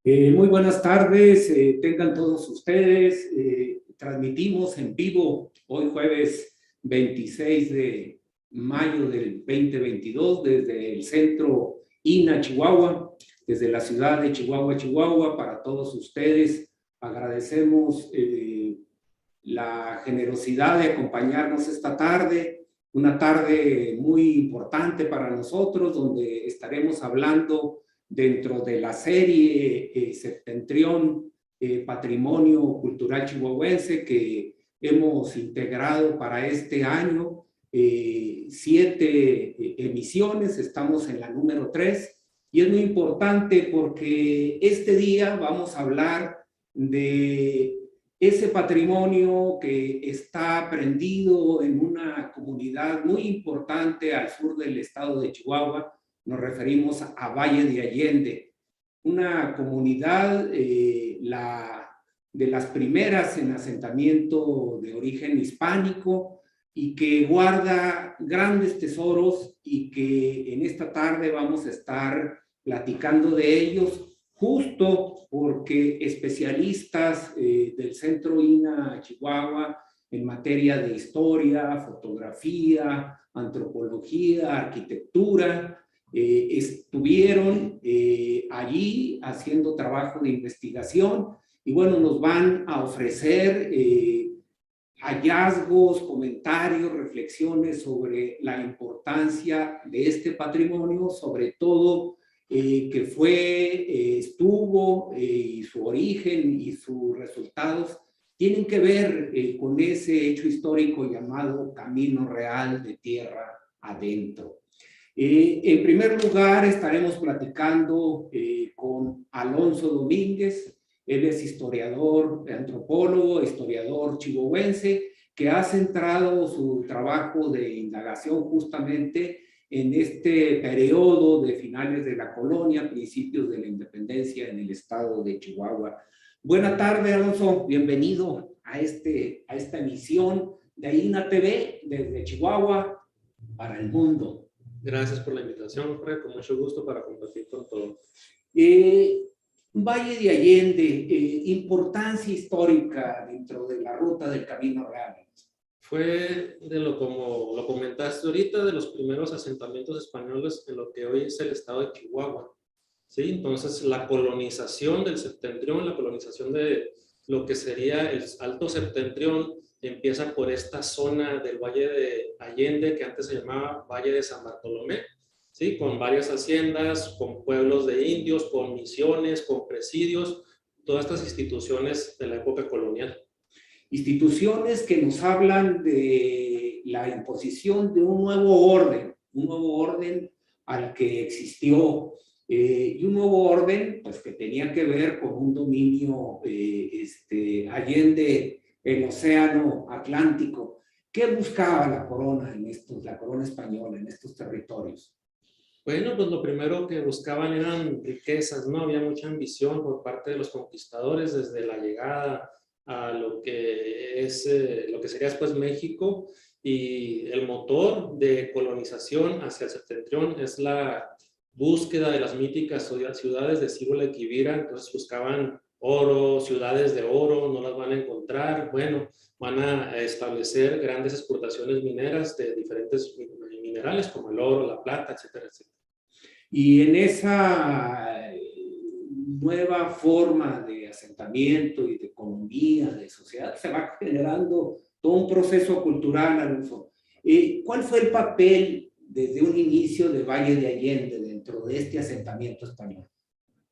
Muy buenas tardes, tengan todos ustedes. Transmitimos en vivo hoy jueves 26 de mayo del 2022 desde el centro INA Chihuahua, desde la ciudad de Chihuahua, Chihuahua. Para todos ustedes agradecemos la generosidad de acompañarnos esta tarde, una tarde muy importante para nosotros, donde estaremos hablando dentro de la serie Septentrión, Patrimonio Cultural Chihuahuense, que hemos integrado para este año 7 emisiones. Estamos en la número 3 y es muy importante porque este día vamos a hablar de ese patrimonio que está prendido en una comunidad muy importante al sur del estado de Chihuahua. Nos referimos a Valle de Allende, una comunidad de las primeras en asentamiento de origen hispánico y que guarda grandes tesoros, y que en esta tarde vamos a estar platicando de ellos, justo porque especialistas del Centro INA Chihuahua en materia de historia, fotografía, antropología, arquitectura, estuvieron allí haciendo trabajo de investigación, y bueno, nos van a ofrecer hallazgos, comentarios, reflexiones sobre la importancia de este patrimonio, sobre todo que estuvo, y su origen y sus resultados tienen que ver con ese hecho histórico llamado Camino Real de Tierra Adentro. En primer lugar, estaremos platicando con Alonso Domínguez. Él es historiador, antropólogo, historiador chihuahuense, que ha centrado su trabajo de indagación justamente en este periodo de finales de la colonia, principios de la independencia en el estado de Chihuahua. Buena tarde, Alonso. Bienvenido a esta emisión de INA TV desde Chihuahua para el mundo. Gracias por la invitación, Fred, con mucho gusto para compartir con todos. Valle de Allende, importancia histórica dentro de la ruta del Camino Real. Fue como lo comentaste ahorita, de los primeros asentamientos españoles en lo que hoy es el estado de Chihuahua. ¿Sí? Entonces, la colonización del septentrión, la colonización de lo que sería el Alto Septentrión, empieza por esta zona del Valle de Allende, que antes se llamaba Valle de San Bartolomé, ¿sí? Con varias haciendas, con pueblos de indios, con misiones, con presidios, todas estas instituciones de la época colonial. Instituciones que nos hablan de la imposición de un nuevo orden al que existió, y un nuevo orden pues, que tenía que ver con un dominio allende el océano Atlántico. ¿Qué buscaba la corona española en estos territorios? Bueno, pues lo primero que buscaban eran riquezas, ¿no? Había mucha ambición por parte de los conquistadores desde la llegada a lo que sería después México, y el motor de colonización hacia el septentrión es la búsqueda de las míticas ciudades de Cibola y Quivira. Entonces buscaban oro, ciudades de oro, no las van a encontrar. Bueno, van a establecer grandes exportaciones mineras de diferentes minerales como el oro, la plata, etcétera, etcétera. Y en esa nueva forma de asentamiento y de economía, de sociedad, se va generando todo un proceso cultural, Alonso. ¿Cuál fue el papel desde un inicio de Valle de Allende dentro de este asentamiento español?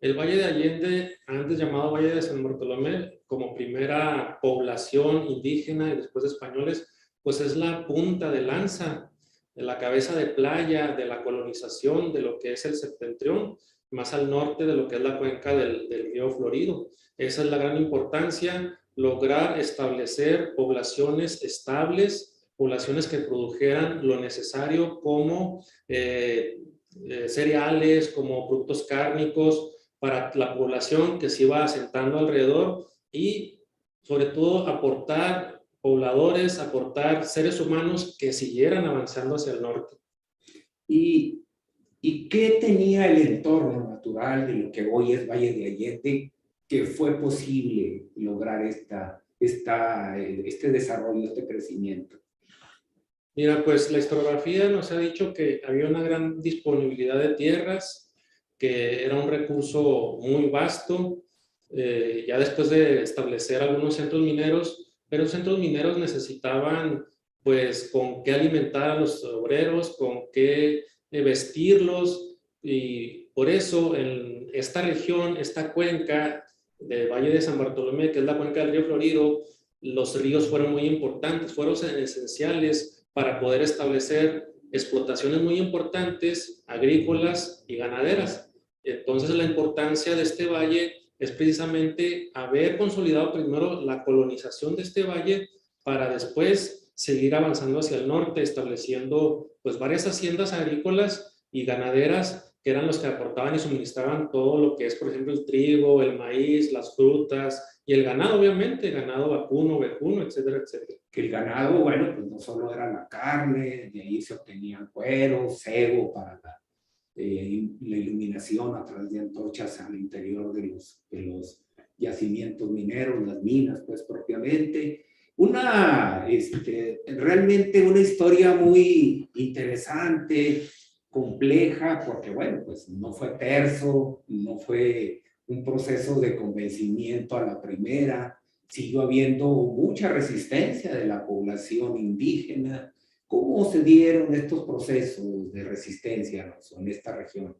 El Valle de Allende, antes llamado Valle de San Bartolomé, como primera población indígena y después de españoles, pues es la punta de lanza, de la cabeza de playa, de la colonización de lo que es el septentrión, más al norte de lo que es la cuenca del río Florido. Esa es la gran importancia, lograr establecer poblaciones estables, poblaciones que produjeran lo necesario como cereales, como productos cárnicos, para la población que se iba asentando alrededor, y sobre todo aportar pobladores, aportar seres humanos que siguieran avanzando hacia el norte. Y ¿Y qué tenía el entorno natural de lo que hoy es Valle de Allende que fue posible lograr este desarrollo, este crecimiento? Mira, pues la historiografía nos ha dicho que había una gran disponibilidad de tierras, que era un recurso muy vasto, ya después de establecer algunos centros mineros, pero los centros mineros necesitaban pues con qué alimentar a los obreros, con qué vestirlos, y por eso en esta región, esta cuenca de Valle de San Bartolomé, que es la cuenca del río Florido, los ríos fueron muy importantes, fueron esenciales para poder establecer explotaciones muy importantes, agrícolas y ganaderas. Entonces, la importancia de este valle es precisamente haber consolidado primero la colonización de este valle para después seguir avanzando hacia el norte, estableciendo pues varias haciendas agrícolas y ganaderas que eran los que aportaban y suministraban todo lo que es, por ejemplo, el trigo, el maíz, las frutas y el ganado, obviamente, ganado vacuno, ovejuno, etcétera, etcétera. Que el ganado, bueno, pues no solo era la carne, de ahí se obtenían cuero, cebo para la iluminación a través de antorchas al interior de los yacimientos mineros, las minas, pues propiamente. Realmente una historia muy interesante, compleja, porque bueno, pues no fue terso, no fue un proceso de convencimiento a la primera, siguió habiendo mucha resistencia de la población indígena. ¿Cómo se dieron estos procesos de resistencia en esta región?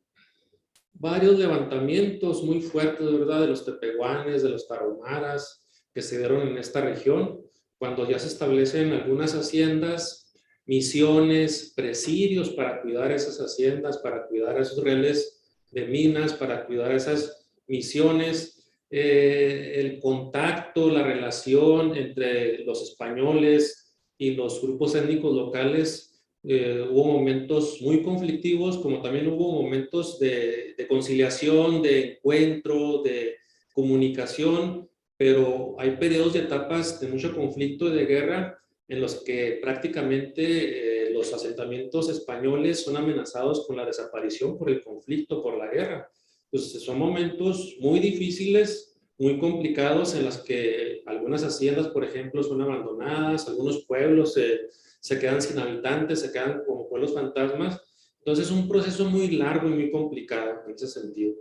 Varios levantamientos muy fuertes, ¿verdad? De los tepehuanes, de los tarahumaras, que se dieron en esta región, cuando ya se establecen algunas haciendas, misiones, presidios para cuidar esas haciendas, para cuidar esos reles de minas, para cuidar esas misiones, el contacto, la relación entre los españoles y los grupos étnicos locales. Hubo momentos muy conflictivos, como también hubo momentos de conciliación, de encuentro, de comunicación, pero hay periodos y etapas de mucho conflicto y de guerra en los que prácticamente los asentamientos españoles son amenazados con la desaparición por el conflicto, por la guerra. Entonces son momentos muy difíciles, muy complicados, en los que algunas haciendas, por ejemplo, son abandonadas, algunos pueblos se quedan sin habitantes, se quedan como pueblos fantasmas. Entonces es un proceso muy largo y muy complicado en ese sentido.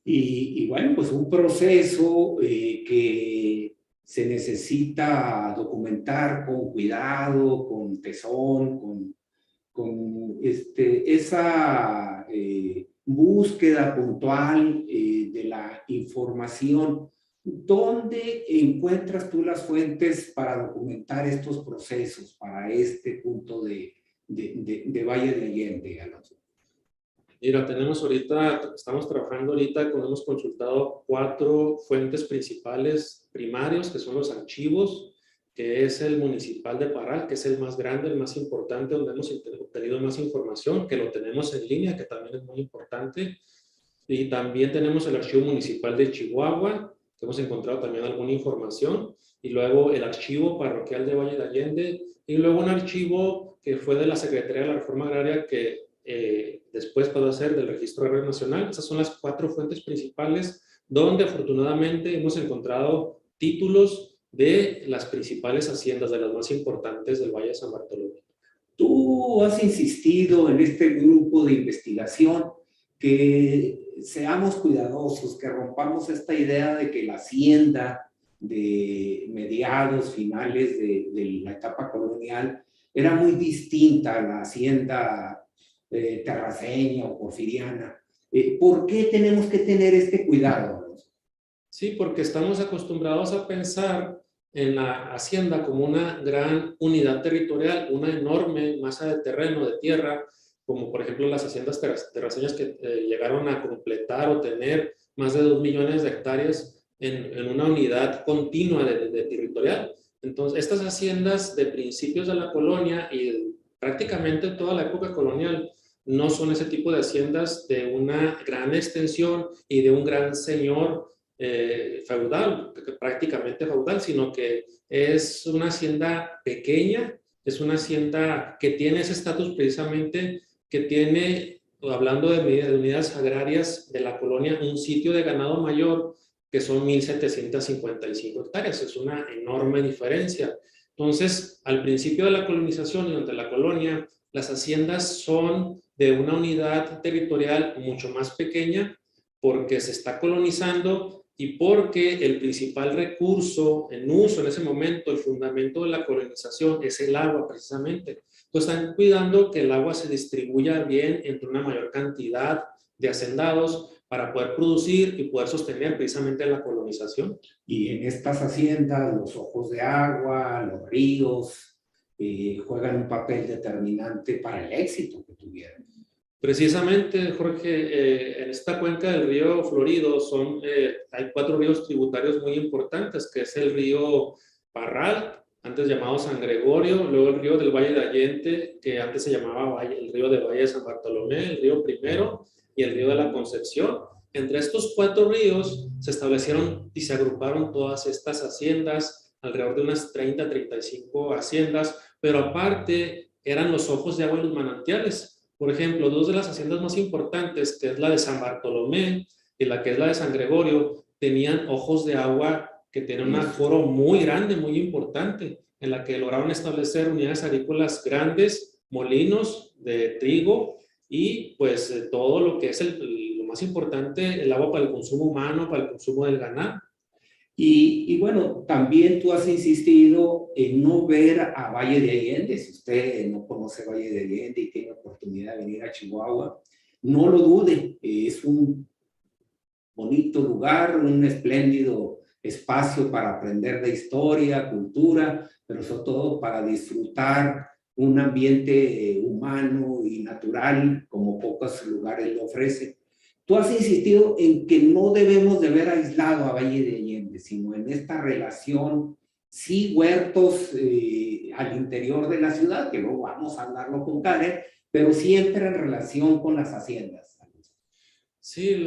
Y bueno, pues un proceso que se necesita documentar con cuidado, con tesón, con esa búsqueda puntual de la información. ¿Dónde encuentras tú las fuentes para documentar estos procesos, para este punto de Valle de Allende, Alonso? Mira, estamos trabajando ahorita, hemos consultado 4 fuentes principales primarios, que son los archivos, que es el municipal de Parral, que es el más grande, el más importante, donde hemos obtenido más información, que lo tenemos en línea, que también es muy importante. Y también tenemos el archivo municipal de Chihuahua, que hemos encontrado también alguna información, y luego el archivo parroquial de Valle de Allende, y luego un archivo que fue de la Secretaría de la Reforma Agraria, que después pasó a ser del Registro Agrario Nacional. Esas son las 4 fuentes principales, donde afortunadamente hemos encontrado títulos de las principales haciendas, de las más importantes del Valle de San Bartolomé. Tú has insistido en este grupo de investigación que seamos cuidadosos, que rompamos esta idea de que la hacienda de mediados, finales de la etapa colonial era muy distinta a la hacienda terraceña o porfiriana. ¿Por qué tenemos que tener este cuidado? Sí, porque estamos acostumbrados a pensar en la hacienda como una gran unidad territorial, una enorme masa de terreno, de tierra, como por ejemplo las haciendas terraceñas que llegaron a completar o tener más de 2 millones de hectáreas en una unidad continua de territorial. Entonces, estas haciendas de principios de la colonia y prácticamente toda la época colonial no son ese tipo de haciendas de una gran extensión y de un gran señor feudal, prácticamente feudal, sino que es una hacienda pequeña, es una hacienda que tiene ese estatus precisamente, que tiene hablando de unidades agrarias de la colonia, un sitio de ganado mayor que son 1,755 hectáreas. Es una enorme diferencia. Entonces, al principio de la colonización y durante la colonia, las haciendas son de una unidad territorial mucho más pequeña porque se está colonizando y porque el principal recurso en uso en ese momento, el fundamento de la colonización, es el agua precisamente. Entonces están cuidando que el agua se distribuya bien entre una mayor cantidad de hacendados para poder producir y poder sostener precisamente la colonización. Y en estas haciendas, los ojos de agua, los ríos, juegan un papel determinante para el éxito que tuvieron. Precisamente, Jorge, en esta cuenca del río Florido hay 4 ríos tributarios muy importantes, que es el río Parral, antes llamado San Gregorio, luego el río del Valle de Allende, que antes se llamaba el río de Valle de San Bartolomé, el río Primero y el río de la Concepción. Entre estos 4 ríos se establecieron y se agruparon todas estas haciendas, alrededor de unas 30, 35 haciendas, pero aparte eran los ojos de agua y los manantiales. Por ejemplo, 2 de las haciendas más importantes, que es la de San Bartolomé y la que es la de San Gregorio, tenían ojos de agua que tenían un aforo muy grande, muy importante, en la que lograron establecer unidades agrícolas grandes, molinos de trigo y pues todo lo que es lo más importante, el agua para el consumo humano, para el consumo del ganado. Y bueno, también tú has insistido en no ver a Valle de Allende. Si usted no conoce Valle de Allende y tiene oportunidad de venir a Chihuahua, no lo dude, es un bonito lugar, un espléndido espacio para aprender de historia, cultura, pero sobre todo para disfrutar un ambiente humano y natural como pocos lugares lo ofrecen. Tú has insistido en que no debemos de ver aislado a Valle de Allende, sino en esta relación, sí, huertos al interior de la ciudad, que luego vamos a hablarlo con Karen, pero siempre en relación con las haciendas. Sí,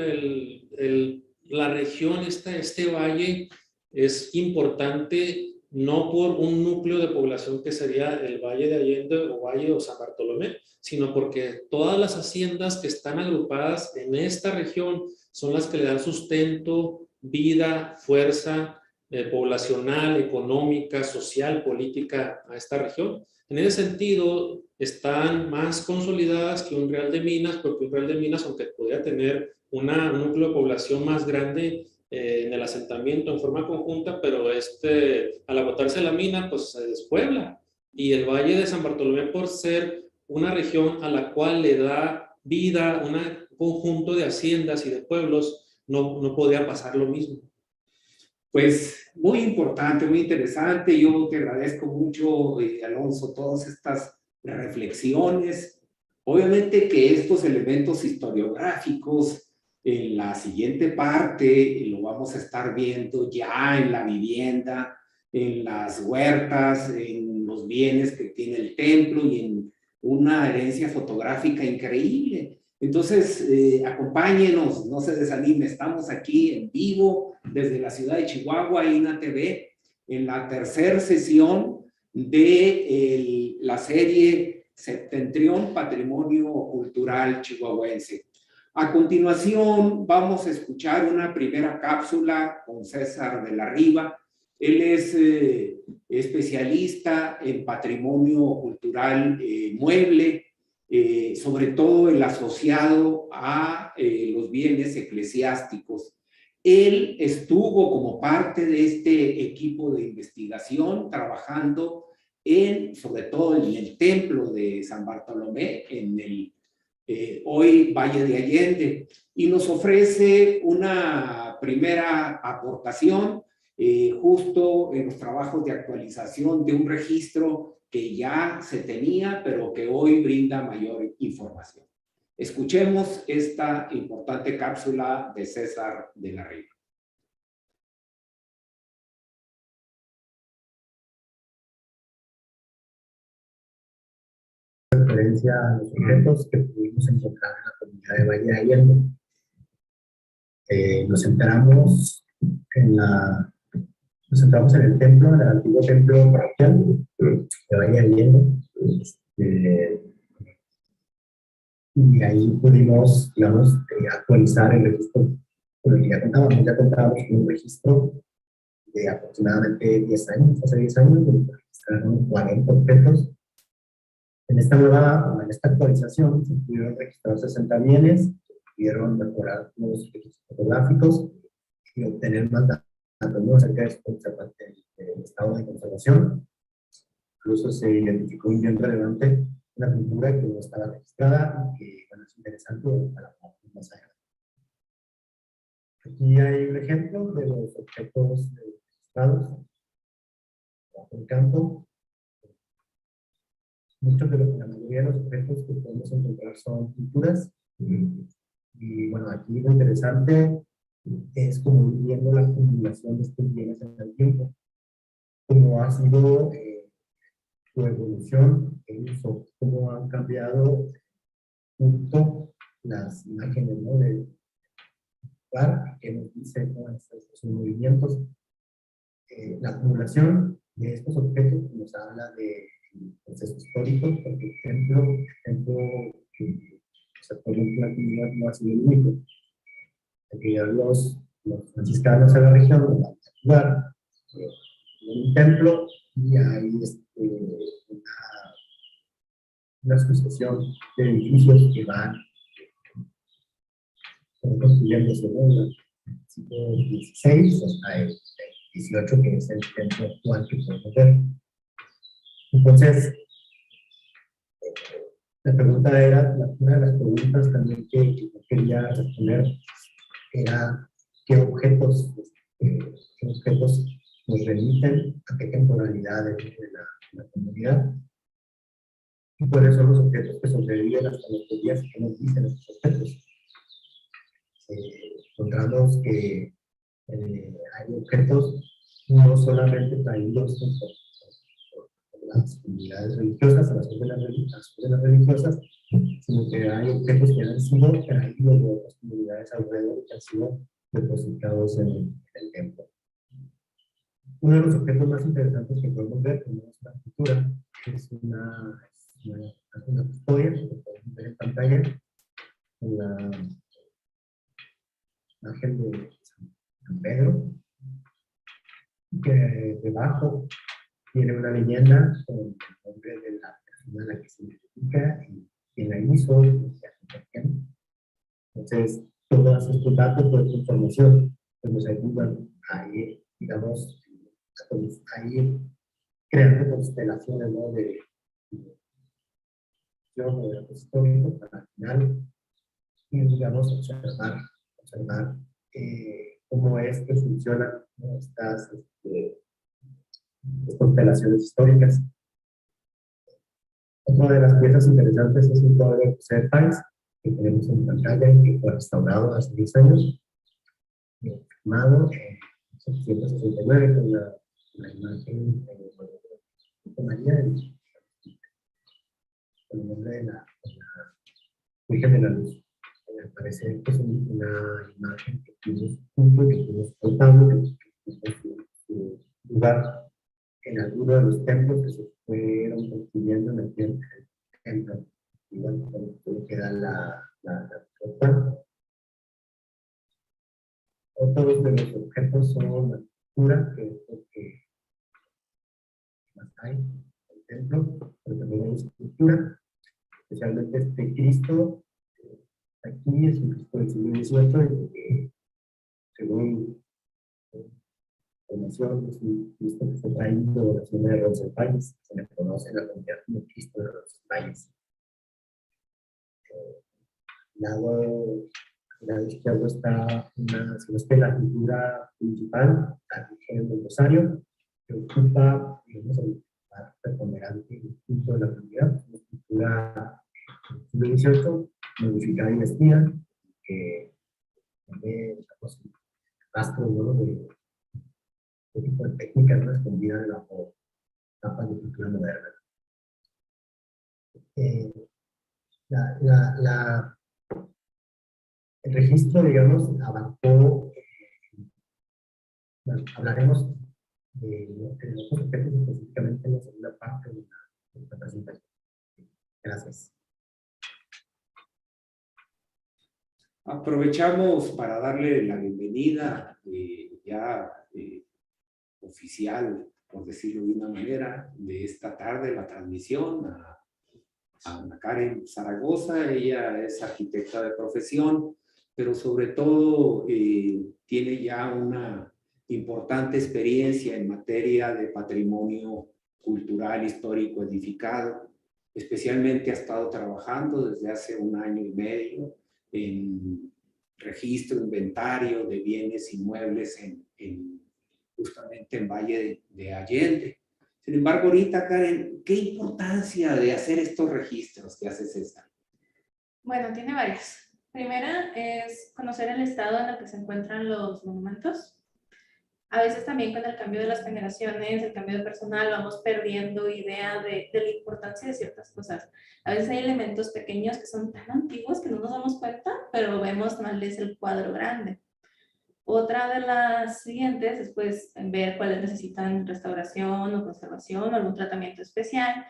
la región, este valle es importante no por un núcleo de población que sería el Valle de Allende o Valle o San Bartolomé, sino porque todas las haciendas que están agrupadas en esta región son las que le dan sustento, vida, fuerza poblacional, económica, social, política a esta región. En ese sentido, están más consolidadas que un Real de Minas, porque un Real de Minas, aunque podría tener un núcleo de población más grande en el asentamiento en forma conjunta, pero al agotarse la mina, pues se despuebla. Y el Valle de San Bartolomé, por ser una región a la cual le da vida un conjunto de haciendas y de pueblos, no podría pasar lo mismo. Pues muy importante, muy interesante. Yo te agradezco mucho, Alonso, todas estas reflexiones. Obviamente que estos elementos historiográficos en la siguiente parte lo vamos a estar viendo ya en la vivienda, en las huertas, en los bienes que tiene el templo y en una herencia fotográfica increíble. Entonces, acompáñenos, no se desanime, estamos aquí en vivo desde la ciudad de Chihuahua, INA TV, en la tercera sesión de la serie Septentrión Patrimonio Cultural Chihuahuense. A continuación, vamos a escuchar una primera cápsula con César de la Riva. Él es especialista en patrimonio cultural mueble, sobre todo el asociado a los bienes eclesiásticos. Él estuvo como parte de este equipo de investigación trabajando sobre todo en el templo de San Bartolomé, en el hoy Valle de Allende, y nos ofrece una primera aportación justo en los trabajos de actualización de un registro que ya se tenía, pero que hoy brinda mayor información. Escuchemos esta importante cápsula de César de la Riva. Referencia a los objetos que pudimos encontrar en la comunidad de Valle de Allende. Nos centramos en el templo, en el antiguo templo parroquial de Valle de Allende. y ahí pudimos, digamos, actualizar el registro con el que ya contábamos con un registro de aproximadamente 10 años, hace 10 años, donde se registraron 40 objetos. En esta actualización se pudieron registrar 60 bienes, se pudieron mejorar los registros fotográficos y obtener más datos, ¿no?, acerca de del estado de conservación. Incluso se identificó un bien relevante, una pintura que no estaba registrada y que, bueno, es interesante para más allá. Aquí hay un ejemplo de los objetos registrados bajo el campo. La mayoría de los objetos que podemos encontrar son pinturas. Y bueno, aquí lo interesante es como ir viendo la acumulación de estos bienes en el tiempo, cómo ha sido su evolución, el uso, cómo han cambiado junto las imágenes, ¿no?, de lugar, que nos dice cómo sus movimientos. La acumulación de estos objetos nos habla de procesos históricos, porque el ejemplo que se pone en la comunidad no ha sido el único. Los franciscanos de la región van a ayudar en un templo y hay una sucesión de edificios que van construyéndose desde el siglo XVI hasta el XVIII, que es el templo actual que podemos ver. Entonces, la pregunta era, una de las preguntas también que yo quería responder era qué objetos nos remiten a qué temporalidad de la comunidad, y cuáles son los objetos que sobreviven hasta nuestros días y qué nos dicen estos objetos. Encontramos que hay objetos no solamente traídos por las comunidades religiosas, a las órdenes religiosas, sino que hay objetos que han sido traídos de otras comunidades alrededor y que han sido depositados en el templo. Uno de los objetos más interesantes que podemos ver es una pintura, es una custodia que podemos ver en pantalla, en la imagen de San Pedro, que debajo tiene una leyenda con el nombre de la persona a la que se identifica y quién la hizo. Entonces, todos estos datos, toda esta información, pues nos ayudan a ir, digamos, a ir creando constelaciones, ¿no?, de datos históricos para al final, y digamos, observar cómo es que funcionan, ¿no?, estas constelaciones históricas. Otra de las piezas interesantes es un cuadro de José Páez, que tenemos en pantalla y que fue restaurado hace 10 años, firmado en 1769 con la imagen de María, con el nombre de la Virgen de la Luz. Me parece que es una imagen que tuvimos junto, que tuvimos contando, que tiene su lugar en alguno de los templos que se fueron construyendo en el templo. Y bueno, queda la puerta. Otros de los objetos son la pintura, que es lo que más hay en el templo, pero también hay escultura, especialmente este Cristo. Aquí es un Cristo del siglo XVIII, que según información es un Cristo que fue traído de la zona de Roncesvalles, se le conoce en la comunidad como Cristo de Roncesvalles. Al lado izquierdo está la figura principal, la Virgen del Rosario, que ocupa, digamos, el lugar preponderante en el punto de la comunidad, una figura del siglo XVIII, modificada y vestida, que tiene rastros, ¿no?, de tipo de técnicas, ¿no?, escondida debajo capas de pintura moderna. El registro, digamos, abarcó, bueno, hablaremos de los objetos específicamente en la segunda parte de la presentación. Gracias. Aprovechamos para darle la bienvenida oficial, por decirlo de una manera, de esta tarde, la transmisión a Ana Karen Zaragoza. Ella es arquitecta de profesión, pero sobre todo tiene ya una importante experiencia en materia de patrimonio cultural, histórico, edificado. Especialmente ha estado trabajando desde hace 1 año y medio en registro, inventario de bienes inmuebles justamente en Valle de Allende. Sin embargo, ahorita, Karen, ¿qué importancia de hacer estos registros que haces esta? Bueno, tiene varias. Primera es conocer el estado en el que se encuentran los monumentos. A veces también con el cambio de las generaciones, el cambio de personal, vamos perdiendo idea de la importancia de ciertas cosas. A veces hay elementos pequeños que son tan antiguos que no nos damos cuenta, pero vemos mal es el cuadro grande. Otra de las siguientes es pues ver cuáles necesitan restauración o conservación o algún tratamiento especial.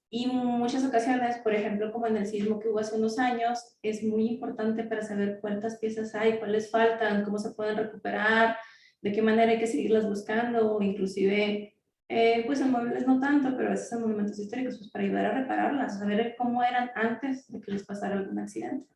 Y en muchas ocasiones, por ejemplo, como en el sismo que hubo hace unos años, es muy importante para saber cuántas piezas hay, cuáles faltan, cómo se pueden recuperar, de qué manera hay que seguirlas buscando, o inclusive, pues en muebles no tanto, pero a veces en monumentos históricos, pues para ayudar a repararlas, saber cómo eran antes de que les pasara algún accidente.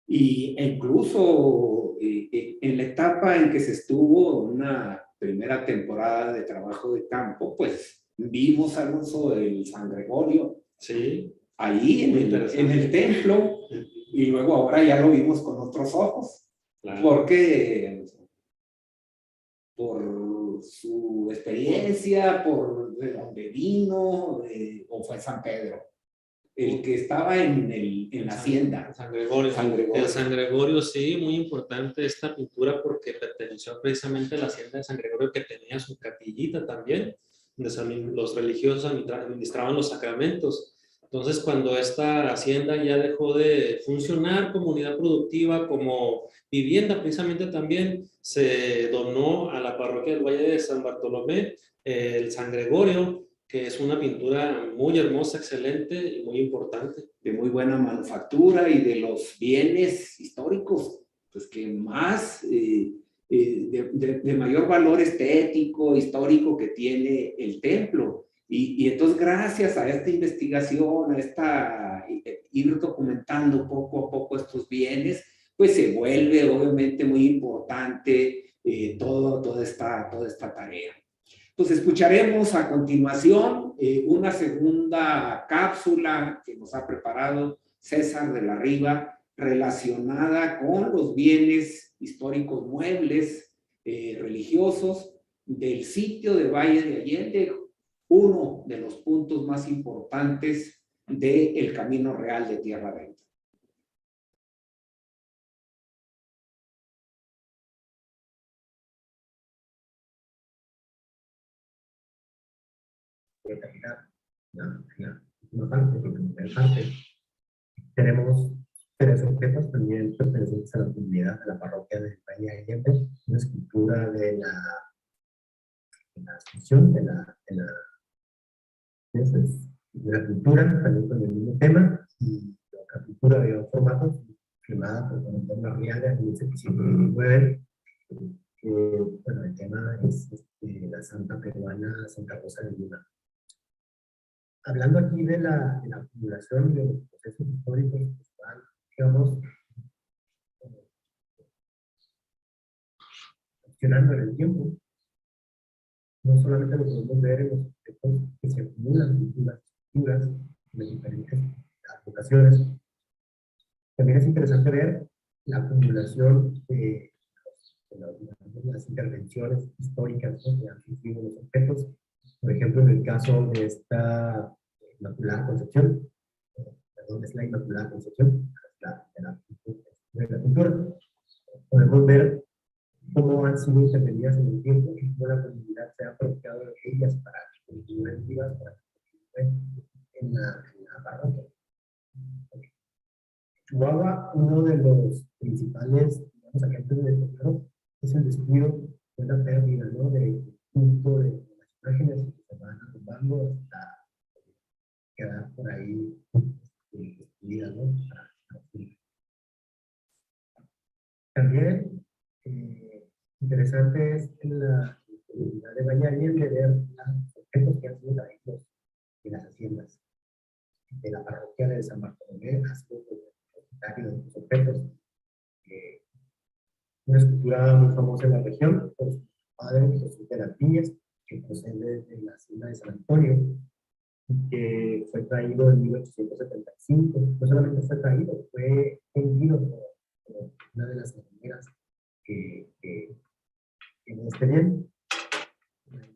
E incluso en la etapa en que se estuvo una primera temporada de trabajo de campo, pues vimos al uso del San Gregorio, sí, ahí en el templo, y luego ahora ya lo vimos con otros ojos, claro. Porque por su experiencia, por de dónde vino, o fue San Pedro, el que estaba en la hacienda. San Gregorio. El San Gregorio, sí, muy importante esta pintura porque perteneció precisamente a la hacienda de San Gregorio, que tenía su capillita también, donde los religiosos administraban los sacramentos. Entonces, cuando esta hacienda ya dejó de funcionar como unidad productiva, como vivienda precisamente también, se donó a la parroquia del Valle de San Bartolomé el San Gregorio, que es una pintura muy hermosa, excelente y muy importante. De muy buena manufactura y de los bienes históricos, pues que más, de mayor valor estético, histórico que tiene el templo. Y entonces gracias a esta investigación, ir documentando poco a poco estos bienes, pues se vuelve obviamente muy importante toda esta tarea. Pues escucharemos a continuación una segunda cápsula que nos ha preparado César de la Riva relacionada con los bienes históricos muebles religiosos del sitio de Valle de Allende, uno de los puntos más importantes del Camino Real de Tierra Adentro. La parte. Tenemos 3 objetos también pertenecientes a la comunidad de la parroquia de Valle de Allende, una escultura de la Asunción, de la pintura, también con el mismo tema, y la pintura de otro formato, firmada por don Antonio Arriaga en 1729. Bueno, el tema es la santa peruana Santa Rosa de Lima. Hablando aquí de la acumulación de los procesos históricos que están, digamos, funcionando en el tiempo, no solamente lo podemos ver en los objetos que se acumulan en las estructuras de diferentes aplicaciones, también es interesante ver la acumulación de las intervenciones históricas, ¿no?, que han sufrido los objetos. Por ejemplo, en el caso de esta Inmaculada Concepción, perdón, es la Inmaculada Concepción, de la pintura, podemos ver cómo han sido intervenidas en el tiempo y cómo la comunidad se ha apropiado de ellas para que continúen vivas, para que continúen en la parroquia. Chihuahua, uno de los principales, digamos, agentes de deterioro es el descuido, de la pérdida, ¿no?, de punto de las imágenes que se van arrumbando hasta quedar por ahí destruidas, ¿no? También interesante es en la comunidad de Valle de Allende ver los objetos que han sido traídos de las haciendas de la parroquia de San Bartolomé, ha sido propietario de estos objetos. Una escultura muy famosa en la región, pues, padre Jesús de las Villas, que procede de la hacienda de San Antonio, que fue traído en 1875. No solamente fue traído, fue vendido por una de las hermaneras que tiene este bien.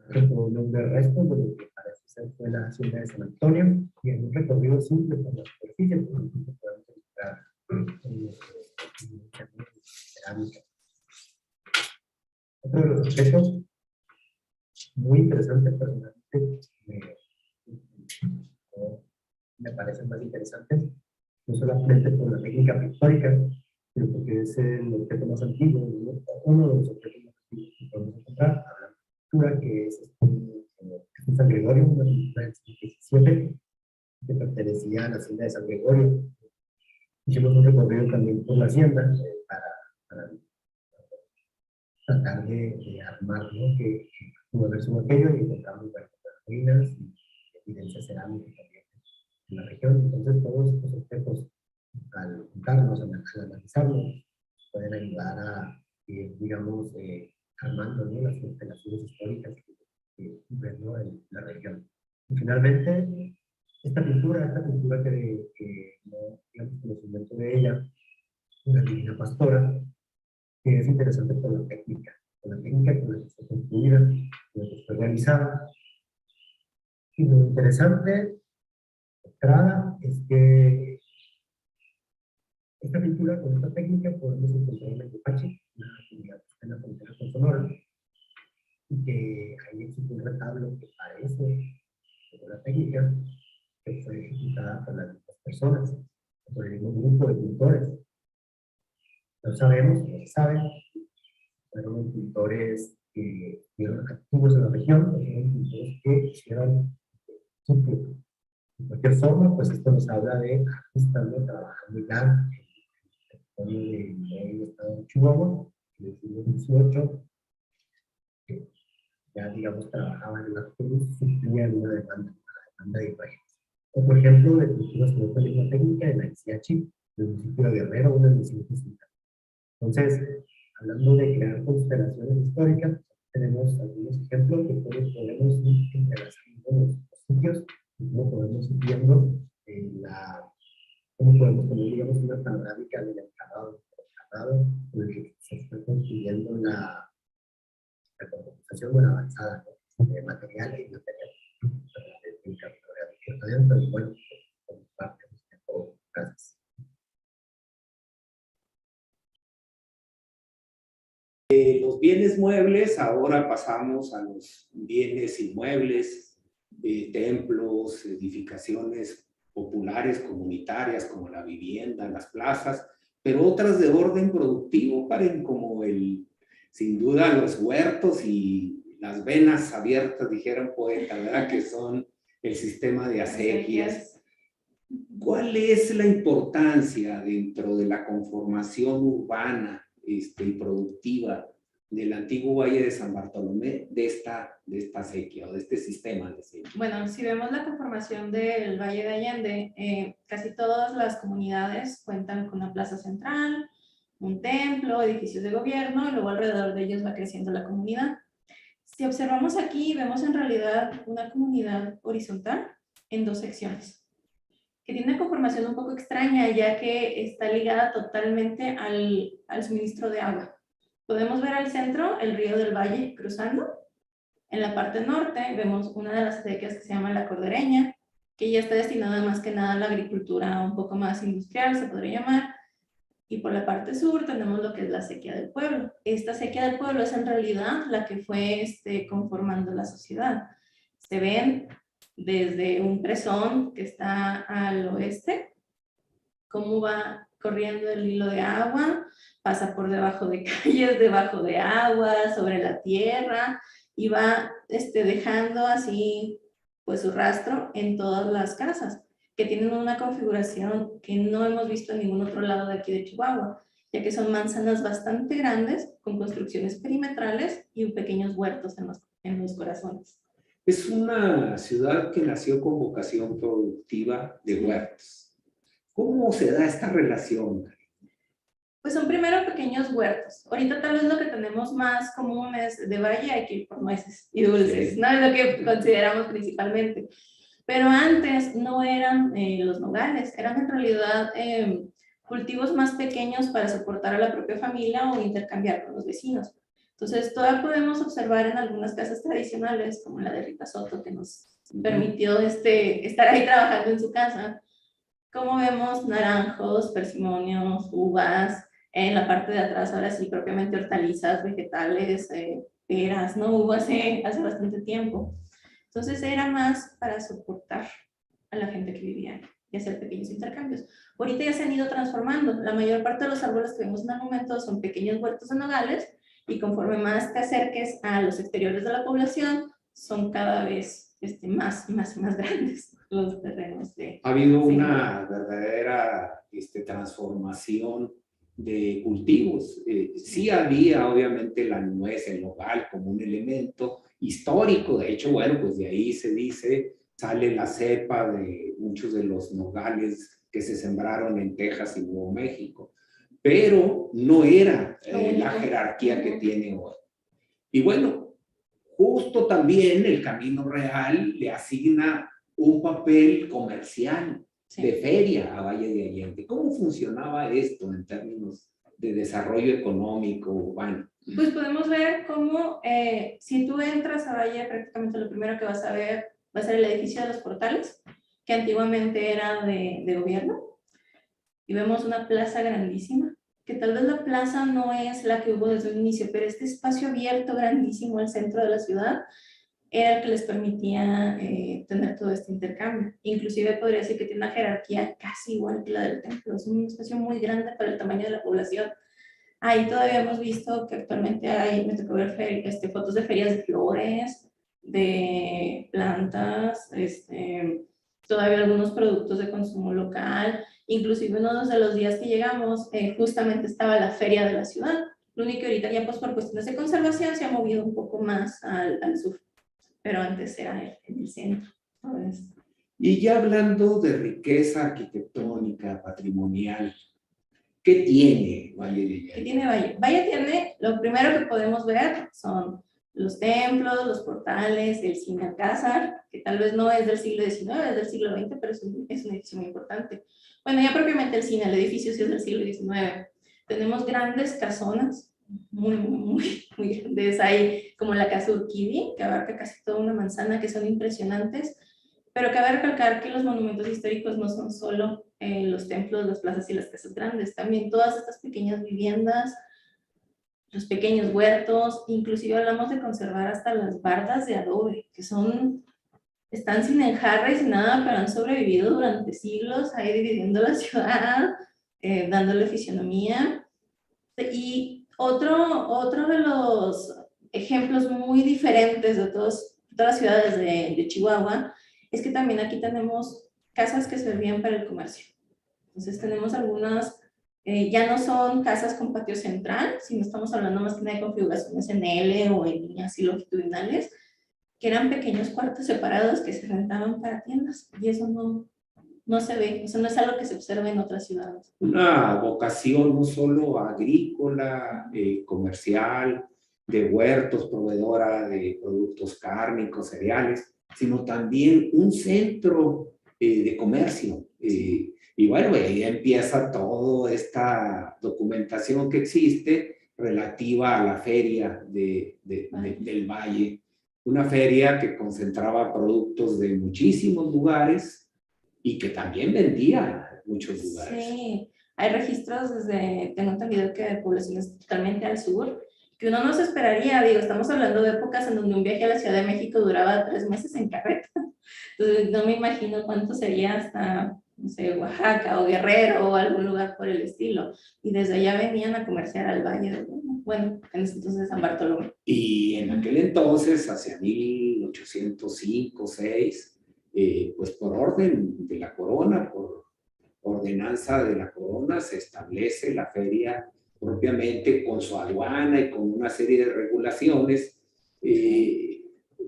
Con un nombre de restos de lo que parece ser fue la hacienda de San Antonio, y en un recorrido simple por la superficie, por ejemplo, podemos encontrar cerámica. Otro de los objetos muy interesantes, personalmente, me parecen más interesantes, no solamente por la técnica pictórica, sino porque es el objeto más antiguo, uno de los objetos más antiguos que podemos encontrar, la pintura que es un San Gregorio, una pintura del siglo XVII, que pertenecía a la hacienda de San Gregorio. Hicimos un recorrido también por la hacienda para tratar de armar, ¿no? Que pudo haber sido aquello, y encontramos ruinas y evidencias cerámicas también en la región. Entonces, todos estos objetos, al juntarnos, al analizarlos, pueden ayudar a ir, digamos, armando, ¿no? Las constelaciones históricas que ven, ¿no? En la región. Y finalmente, esta pintura que no digamos conocimiento de ella, una Divina Pastora, que es interesante por la técnica con la que fue construida, con la que fue realizada. Y lo interesante de entrada es que esta pintura, con esta técnica, podemos encontrar en el Tepache, una comunidad que está en la frontera con Sonora, y que ahí existe un retablo que parece de la técnica que fue ejecutada por las mismas personas, por el mismo grupo de pintores. No sabemos, no se sabe, fueron pintores que estuvieron activos en la región, fueron pintores que hicieron súper. De cualquier forma, pues esto nos habla de estando trabajando ya en el territorio del estado de Chihuahua, en el siglo XVIII, que ya, digamos, trabajaban en la cruz, suplían una demanda de imágenes. O, por ejemplo, de pinturas con esta misma técnica en la Ixhiachi, del municipio de Guerrero, una de las 150. Entonces, hablando de crear constelaciones históricas, tenemos algunos ejemplos que podemos ir entrelazando los sitios y cómo podemos ir viendo cómo podemos tener, digamos, una panorámica del encarnado con el que se está construyendo la computación buena avanzada, ¿no? De material e inmaterial. Entonces, bueno, por parte de este juego. Gracias. Los bienes muebles, ahora pasamos a los bienes inmuebles, templos, edificaciones populares, comunitarias, como la vivienda, las plazas, pero otras de orden productivo, como sin duda los huertos y las venas abiertas, dijera un poeta, ¿verdad? Que son el sistema de acequias. ¿Cuál es la importancia dentro de la conformación urbana y productiva del antiguo Valle de San Bartolomé de esta acequia o de este sistema de acequia? Bueno, si vemos la conformación del Valle de Allende, casi todas las comunidades cuentan con una plaza central, un templo, edificios de gobierno, y luego alrededor de ellos va creciendo la comunidad. Si observamos aquí, vemos en realidad una comunidad horizontal en dos secciones, que tiene una conformación un poco extraña, ya que está ligada totalmente al suministro de agua. Podemos ver al centro el río del Valle cruzando. En la parte norte vemos una de las acequias que se llama La Cordereña, que ya está destinada más que nada a la agricultura un poco más industrial, se podría llamar. Y por la parte sur tenemos lo que es la acequia del pueblo. Esta acequia del pueblo es en realidad la que fue conformando la sociedad. Se ven desde un presón que está al oeste, cómo va corriendo el hilo de agua, pasa por debajo de calles, debajo de agua, sobre la tierra, y va dejando así pues su rastro en todas las casas, que tienen una configuración que no hemos visto en ningún otro lado de aquí de Chihuahua. ya que son manzanas bastante grandes, con construcciones perimetrales y pequeños huertos en los corazones. Es una ciudad que nació con vocación productiva de huertos. ¿Cómo se da esta relación? Pues son primero pequeños huertos. Ahorita tal vez lo que tenemos más común es de valle, hay que ir por nueces y dulces, Sí. ¿no? Es lo que consideramos principalmente. Pero antes no eran los nogales, eran en realidad cultivos más pequeños para soportar a la propia familia o intercambiar con los vecinos. Entonces, todavía podemos observar en algunas casas tradicionales, como la de Rita Soto, que nos permitió estar ahí trabajando en su casa, como vemos naranjos, persimonios, uvas, en la parte de atrás ahora sí propiamente hortalizas, vegetales, peras, ¿no? Hubo hace bastante tiempo. Entonces era más para soportar a la gente que vivía y hacer pequeños intercambios. Ahorita ya se han ido transformando. La mayor parte de los árboles que vemos en el momento son pequeños huertos de nogales y conforme más te acerques a los exteriores de la población, son cada vez más y más grandes los terrenos. Ha habido una verdadera transformación de cultivos. Sí había obviamente la nuez, el nogal como un elemento histórico. De hecho, bueno, pues de ahí se dice, sale la cepa de muchos de los nogales que se sembraron en Texas y Nuevo México. Pero no era la jerarquía que tiene hoy. Y bueno, justo también el Camino Real le asigna un papel comercial de feria a Valle de Allende. ¿Cómo funcionaba esto en términos de desarrollo económico urbano? Pues podemos ver cómo si tú entras a Valle, prácticamente lo primero que vas a ver va a ser el edificio de los portales, que antiguamente era de gobierno, y vemos una plaza grandísima, que tal vez la plaza no es la que hubo desde un inicio, pero este espacio abierto grandísimo al centro de la ciudad era el que les permitía tener todo este intercambio. Inclusive podría decir que tiene una jerarquía casi igual que la del templo. Es un espacio muy grande para el tamaño de la población. Ahí todavía hemos visto que actualmente hay, me tocó ver fotos de ferias de flores, de plantas, todavía algunos productos de consumo local. Inclusive uno de los días que llegamos, justamente estaba la feria de la ciudad. Lo único que ahorita ya pues por cuestiones de conservación se ha movido un poco más al sur, pero antes era en el centro. Y ya hablando de riqueza arquitectónica, patrimonial, ¿qué tiene Valle de Allende? ¿Qué tiene Valle? Valle tiene, lo primero que podemos ver son los templos, los portales, el Cine Alcázar, que tal vez no es del siglo XIX, es del siglo XX, pero es un edificio muy importante. Bueno, ya propiamente el cine, el edificio sí es del siglo XIX. Tenemos grandes casonas, muy grandes. Hay como la Casa Urquidi, que abarca casi toda una manzana, que son impresionantes. Pero cabe recalcar que los monumentos históricos no son solo los templos, las plazas y las casas grandes, también todas estas pequeñas viviendas, los pequeños huertos, inclusive hablamos de conservar hasta las bardas de adobe, que están sin enjarre y sin nada, pero han sobrevivido durante siglos, ahí dividiendo la ciudad, dándole fisionomía. Y otro de los ejemplos muy diferentes de todas las ciudades de Chihuahua es que también aquí tenemos casas que servían para el comercio. Entonces tenemos algunas, ya no son casas con patio central, sino estamos hablando más que nada de configuraciones en L o en líneas así longitudinales, que eran pequeños cuartos separados que se rentaban para tiendas, y eso no se ve, eso no es algo que se observa en otras ciudades. Una vocación no solo agrícola, comercial, de huertos, proveedora de productos cárnicos, cereales, sino también un centro de comercio. Y bueno, ahí empieza toda esta documentación que existe relativa a la feria del Valle. Una feria que concentraba productos de muchísimos lugares y que también vendía en muchos lugares. Sí, hay registros tengo entendido que de poblaciones totalmente al sur, que uno no se esperaría, digo, estamos hablando de épocas en donde un viaje a la Ciudad de México duraba 3 meses en carreta. Entonces no me imagino cuánto sería hasta, no sé, Oaxaca o Guerrero o algún lugar por el estilo. Y desde allá venían a comerciar al Valle, bueno, en ese entonces San Bartolomé. Y en aquel entonces, hacia 1805, 6, pues por orden de la corona, por ordenanza de la corona, se establece la feria propiamente con su aduana y con una serie de regulaciones,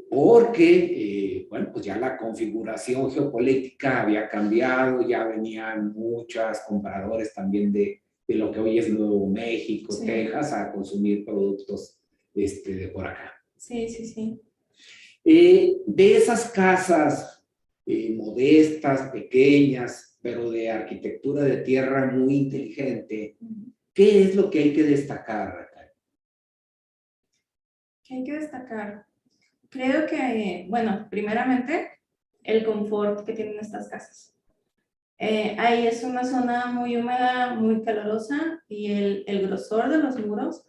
porque, bueno, pues ya la configuración geopolítica había cambiado, ya venían muchos compradores también de lo que hoy es Nuevo México, Sí. Texas, a consumir productos de por acá. Sí, sí, sí. De esas casas modestas, pequeñas, pero de arquitectura de tierra muy inteligente, ¿qué es lo que hay que destacar, Raquel? ¿Qué hay que destacar? Creo que, bueno, primeramente, el confort que tienen estas casas. Ahí es una zona muy húmeda, muy calurosa y el grosor de los muros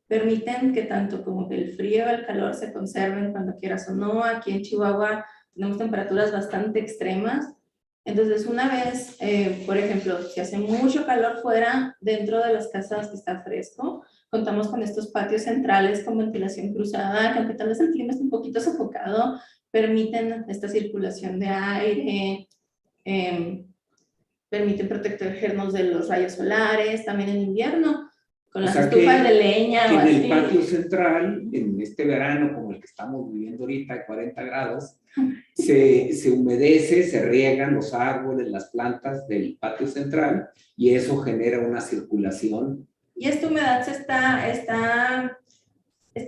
permiten que tanto como que el frío y el calor se conserven cuando quieras o no. Aquí en Chihuahua tenemos temperaturas bastante extremas. Entonces, una vez, por ejemplo, si hace mucho calor fuera, dentro de las casas que está fresco, contamos con estos patios centrales con ventilación cruzada, que aunque tal vez el clima esté un poquito sofocado, permiten esta circulación de aire, permiten protegernos de los rayos solares, también en invierno, con las estufas de leña que o en así. el patio central, en este verano como el que estamos viviendo ahorita, de 40 grados, se humedece, se riegan los árboles, las plantas del patio central y eso genera una circulación. Y esta humedad está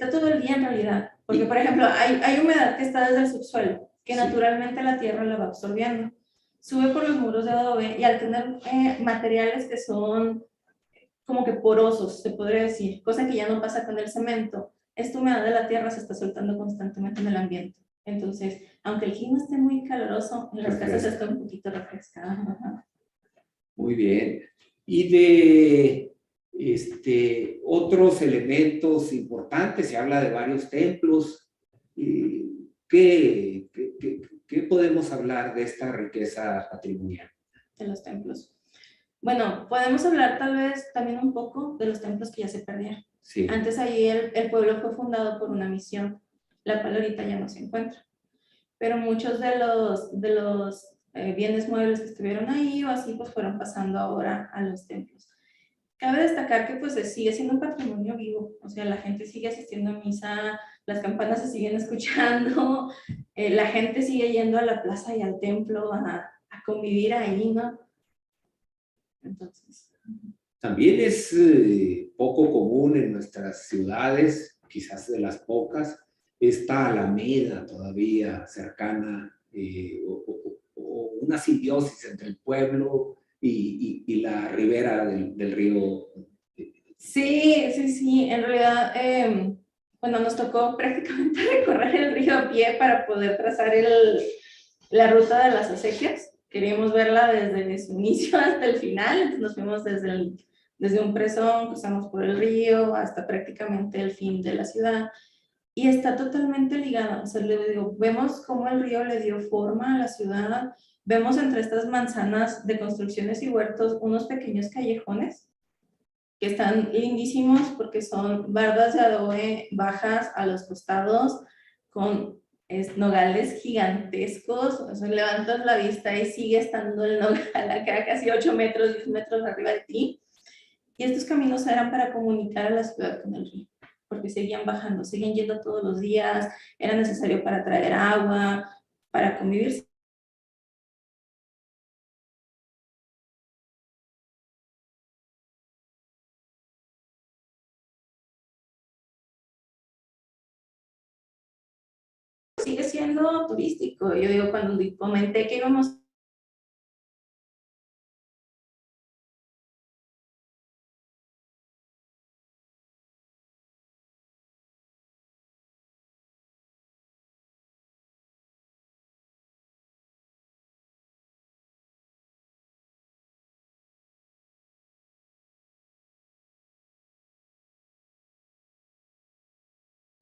todo el día en realidad. Porque, por ejemplo, hay humedad que está desde el subsuelo, que Sí. naturalmente la tierra la va absorbiendo. Sube por los muros de adobe y al tener materiales que son como que porosos, se podría decir, cosa que ya no pasa con el cemento, esta humedad de la tierra se está soltando constantemente en el ambiente. Entonces, aunque el clima esté muy caluroso, en las casas está un poquito refrescada. Muy bien. Y de otros elementos importantes, se habla de varios templos. ¿Qué podemos hablar de esta riqueza patrimonial? De los templos. Bueno, podemos hablar tal vez también un poco de los templos que ya se perdieron. Sí. Antes allí el pueblo fue fundado por una misión, la cual ahorita ya no se encuentra. Pero muchos de los bienes muebles que estuvieron ahí o así, pues fueron pasando ahora a los templos. Cabe destacar que pues sigue siendo un patrimonio vivo, o sea, la gente sigue asistiendo a misa, las campanas se siguen escuchando, la gente sigue yendo a la plaza y al templo a convivir ahí, ¿no? Entonces. También es poco común en nuestras ciudades, quizás de las pocas, esta alameda todavía cercana o una simbiosis entre el pueblo y la ribera del río. Sí, sí, sí. En realidad, bueno, nos tocó prácticamente recorrer el río a pie para poder trazar la ruta de las acequias. Queríamos verla desde su inicio hasta el final, entonces nos fuimos desde un presón, cruzamos por el río hasta prácticamente el fin de la ciudad. Y está totalmente ligada, o sea, le digo, vemos cómo el río le dio forma a la ciudad, vemos entre estas manzanas de construcciones y huertos unos pequeños callejones que están lindísimos porque son bardas de adobe bajas a los costados con nogales gigantescos, o sea, levantas la vista y sigue estando el nogal acá casi 8 metros, 10 metros arriba de ti. Y estos caminos eran para comunicar a la ciudad con el río, porque seguían bajando, seguían yendo todos los días, era necesario para traer agua, para convivir. Sigue siendo turístico. Yo digo, cuando comenté que íbamos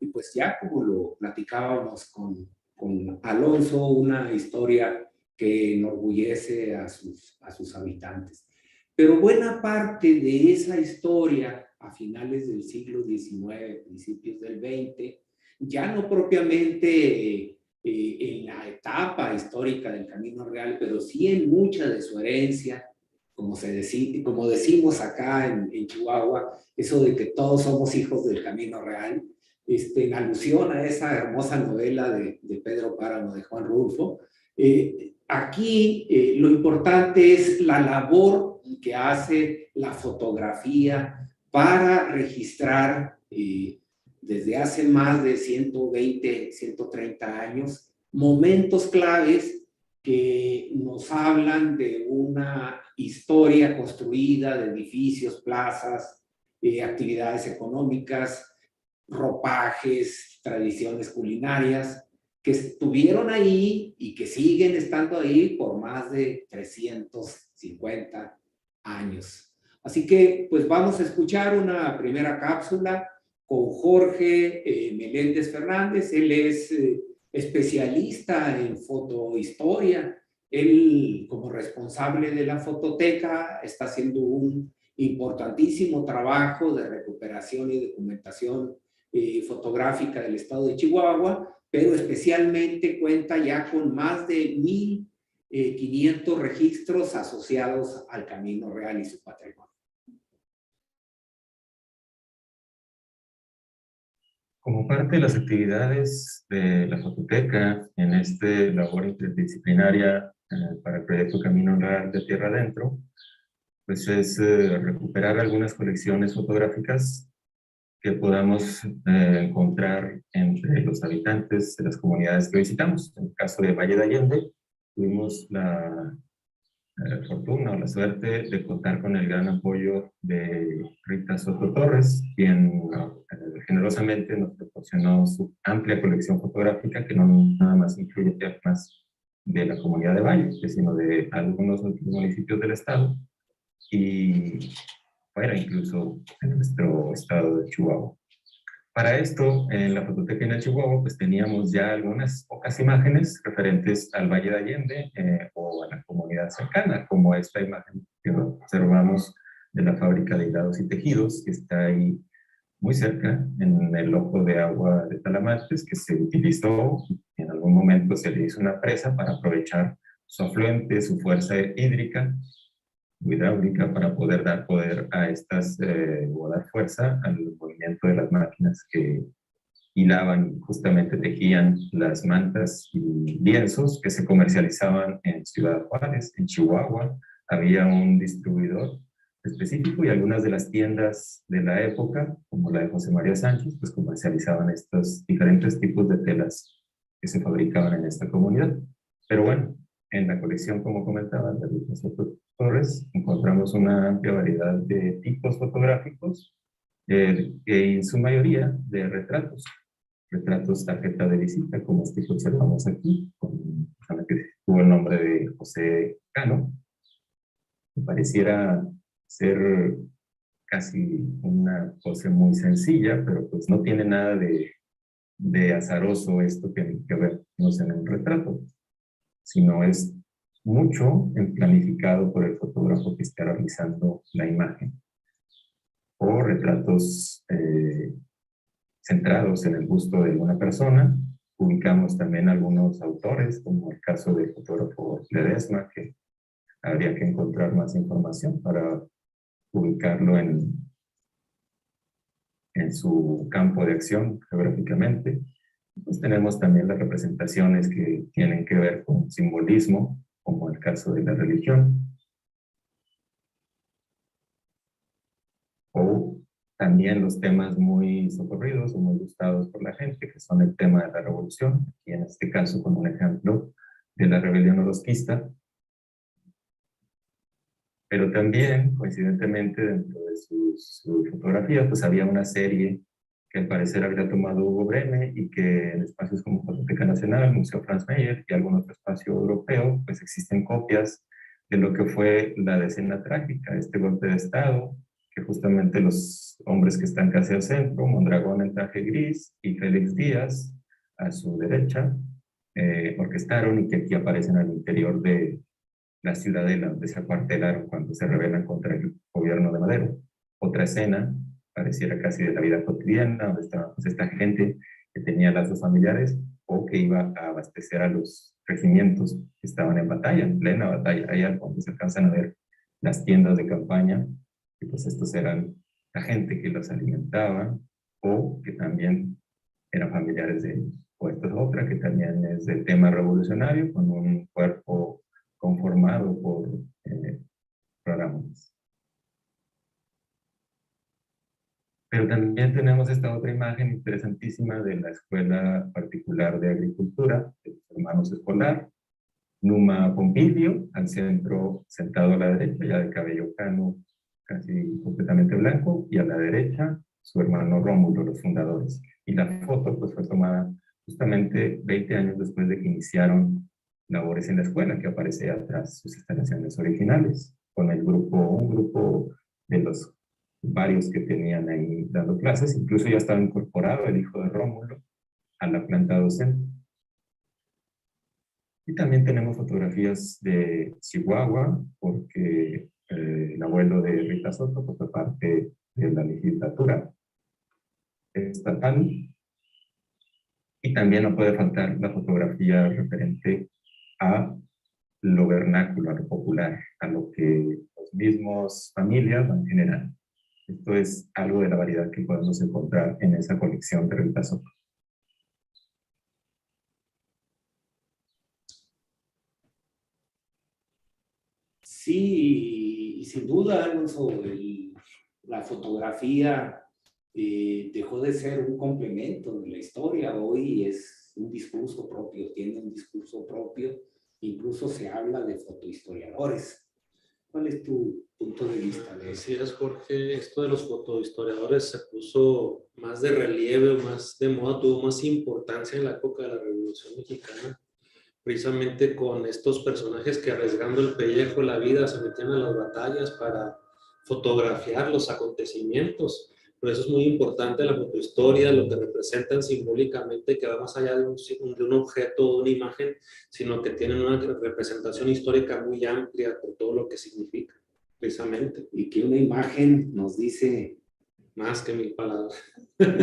Y pues ya como lo platicábamos con Alonso, una historia que enorgullece a sus habitantes. Pero buena parte de esa historia, a finales del siglo XIX, principios del XX, ya no propiamente en la etapa histórica del Camino Real, pero sí en mucha de su herencia, como decimos acá en Chihuahua, eso de que todos somos hijos del Camino Real, en alusión a esa hermosa novela de Pedro Páramo, de Juan Rulfo. Aquí lo importante es la labor que hace la fotografía para registrar desde hace más de 120, 130 años, momentos claves que nos hablan de una historia construida de edificios, plazas, actividades económicas, ropajes, tradiciones culinarias, que estuvieron ahí y que siguen estando ahí por más de 350 años. Así que, pues vamos a escuchar una primera cápsula con Jorge Meléndez Fernández. Él es especialista en fotohistoria. Él, como responsable de la fototeca, está haciendo un importantísimo trabajo de recuperación y documentación fotográfica del estado de Chihuahua, pero especialmente cuenta ya con más de 1,500 registros asociados al Camino Real y su patrimonio. Como parte de las actividades de la fototeca en esta labor interdisciplinaria para el proyecto Camino Real de Tierra Adentro, pues es recuperar algunas colecciones fotográficas que podamos encontrar entre los habitantes de las comunidades que visitamos. En el caso de Valle de Allende, tuvimos la fortuna o la suerte de contar con el gran apoyo de Rita Soto Torres, quien generosamente nos proporcionó su amplia colección fotográfica, que no nada más incluye temas de la comunidad de Valle, sino de algunos otros municipios del estado y fuera incluso en nuestro estado de Chihuahua. Para esto, en la fototeca en Chihuahua, pues teníamos ya algunas pocas imágenes referentes al Valle de Allende o a la comunidad cercana, como esta imagen que observamos de la fábrica de hilados y tejidos, que está ahí muy cerca, en el ojo de agua de Talamantes, que se utilizó, en algún momento se le hizo una presa para aprovechar su afluente, su fuerza hídrica, hidráulica, para poder dar poder a estas, o dar fuerza al movimiento de las máquinas que hilaban, justamente tejían las mantas y lienzos que se comercializaban en Ciudad Juárez, en Chihuahua. Había un distribuidor específico y algunas de las tiendas de la época, como la de José María Sánchez, pues comercializaban estos diferentes tipos de telas que se fabricaban en esta comunidad. Pero bueno, en la colección, como comentaba, de Rita Soto Torres, encontramos una amplia variedad de tipos fotográficos, que en su mayoría de retratos. Retratos tarjeta de visita, como este que observamos aquí, que tuvo el nombre de José Cano, que pareciera ser casi una pose muy sencilla, pero pues no tiene nada de azaroso esto que vemos en un retrato, sino es mucho planificado por el fotógrafo que está realizando la imagen. O retratos centrados en el gusto de una persona. Ubicamos también algunos autores, como el caso del fotógrafo Ledesma, que habría que encontrar más información para ubicarlo en su campo de acción geográficamente. Pues tenemos también las representaciones que tienen que ver con simbolismo, como el caso de la religión. O también los temas muy socorridos o muy gustados por la gente, que son el tema de la revolución, y en este caso como un ejemplo de la rebelión orozquista. Pero también, coincidentemente, dentro de su fotografía, pues había una serie que al parecer había tomado Hugo Breme y que en espacios como Fototeca Nacional, Museo Franz Mayer y algún otro espacio europeo, pues existen copias de lo que fue la decena trágica, este golpe de Estado, que justamente los hombres que están casi al centro, Mondragón en traje gris y Félix Díaz a su derecha, orquestaron y que aquí aparecen al interior de la ciudadela, donde se acuartelaron cuando se rebelan contra el gobierno de Madero. Otra escena, pareciera casi de la vida cotidiana, donde estaba pues, esta gente que tenía lazos familiares o que iba a abastecer a los regimientos que estaban en batalla, en plena batalla. Ahí al fondo se alcanzan a ver las tiendas de campaña, y pues estos eran la gente que los alimentaba o que también eran familiares de ellos. O esta es otra que también es del tema revolucionario, con un cuerpo conformado por programas. Pero también tenemos esta otra imagen interesantísima de la Escuela Particular de Agricultura, de los hermanos Escolar, Numa Pompilio, al centro, sentado a la derecha, ya de cabello cano, casi completamente blanco, y a la derecha, su hermano Rómulo, los fundadores. Y la foto pues fue tomada justamente 20 años después de que iniciaron labores en la escuela, que aparece atrás sus instalaciones originales, con el grupo, un grupo de los varios que tenían ahí dando clases. Incluso ya estaba incorporado el hijo de Rómulo a la planta docente. Y también tenemos fotografías de Chihuahua, porque el abuelo de Rita Soto pues, fue parte de la legislatura estatal. Y también no puede faltar la fotografía referente a lo vernáculo, a lo popular, a lo que los mismos familias van generando. Esto es algo de la variedad que podemos encontrar en esa colección de Rita Soto. Sí, y sin duda, Alonso, la fotografía dejó de ser un complemento de la historia. Hoy es un discurso propio, tiene un discurso propio. Incluso se habla de fotohistoriadores. ¿Cuál es tu punto de vista de eso? Así es, Jorge. Esto de los fotohistoriadores se puso más de relieve, más de moda, tuvo más importancia en la época de la Revolución Mexicana, precisamente con estos personajes que arriesgando el pellejo, la vida, se metían a las batallas para fotografiar los acontecimientos. Por eso es muy importante la fotohistoria, lo que representan simbólicamente, que va más allá de un objeto o de una imagen, sino que tienen una representación histórica muy amplia por todo lo que significa, precisamente. Y que una imagen nos dice más que 1000 palabras.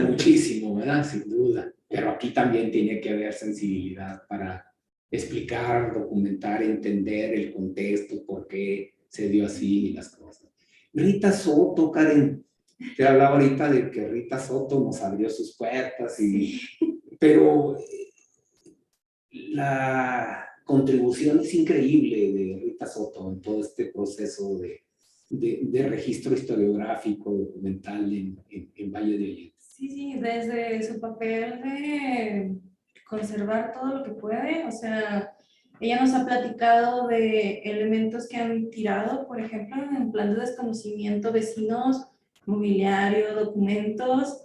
Muchísimo, ¿verdad? Sin duda. Pero aquí también tiene que haber sensibilidad para explicar, documentar, entender el contexto, por qué se dio así las cosas. Rita Soto, Karen, te hablaba ahorita de que Rita Soto nos abrió sus puertas, pero la contribución es increíble de Rita Soto en todo este proceso de registro historiográfico, documental en Valle de Allende. Sí, desde su papel de conservar todo lo que puede, o sea, ella nos ha platicado de elementos que han tirado, por ejemplo, en plan de desconocimiento, vecinos, mobiliario, documentos,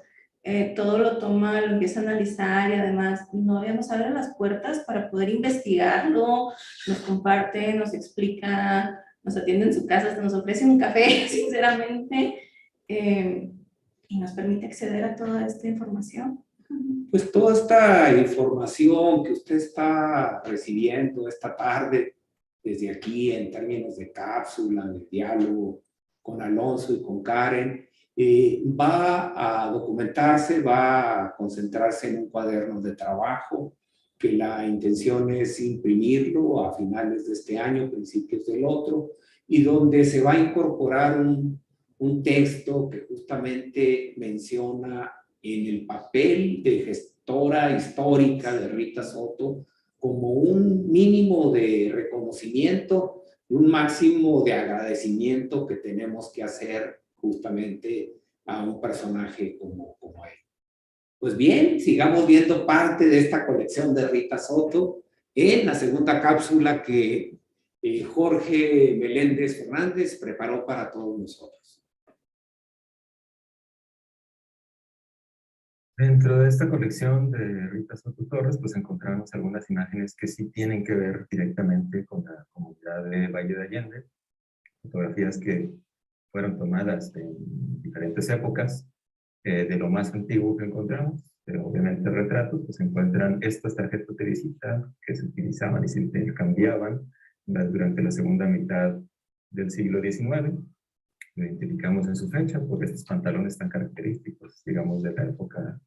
todo lo toma, lo empieza a analizar y además nos abre las puertas para poder investigarlo, nos comparte, nos explica, nos atiende en su casa, hasta nos ofrece un café, sinceramente, y nos permite acceder a toda esta información. Pues toda esta información que usted está recibiendo esta tarde, desde aquí en términos de cápsula, de diálogo con Alonso y con Karen, va a documentarse, va a concentrarse en un cuaderno de trabajo, que la intención es imprimirlo a finales de este año, principios del otro, y donde se va a incorporar un texto que justamente menciona en el papel de gestora histórica de Rita Soto como un mínimo de reconocimiento y un máximo de agradecimiento que tenemos que hacer justamente a un personaje como él. Pues bien, sigamos viendo parte de esta colección de Rita Soto en la segunda cápsula que Jorge Meléndez Fernández preparó para todos nosotros. Dentro de esta colección de Rita Soto Torres, pues encontramos algunas imágenes que sí tienen que ver directamente con la comunidad de Valle de Allende, fotografías que fueron tomadas en diferentes épocas, de lo más antiguo que encontramos, pero obviamente retratos, pues se encuentran estas tarjetas de visita que se utilizaban y se intercambiaban durante la segunda mitad del siglo XIX. Lo identificamos en su fecha por estos pantalones tan característicos, digamos, de la época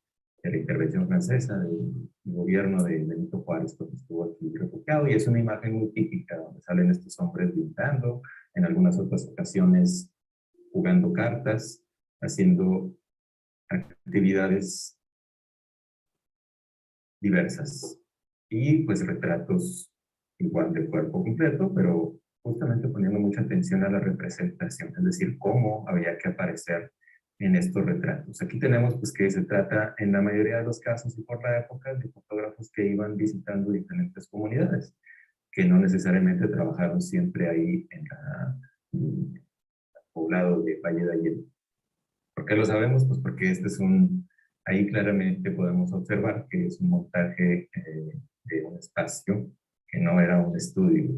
de la intervención francesa, del gobierno de Benito Juárez, cuando estuvo aquí refugiado, y es una imagen muy típica, donde salen estos hombres pintando, en algunas otras ocasiones jugando cartas, haciendo actividades diversas. Y pues retratos igual de cuerpo completo, pero justamente poniendo mucha atención a la representación, es decir, cómo había que aparecer en estos retratos. Aquí tenemos pues que se trata en la mayoría de los casos y por la época de fotógrafos que iban visitando diferentes comunidades, que no necesariamente trabajaron siempre ahí en el poblado de Valle de Allende. ¿Por qué lo sabemos? Pues porque este es ahí claramente podemos observar que es un montaje de un espacio que no era un estudio,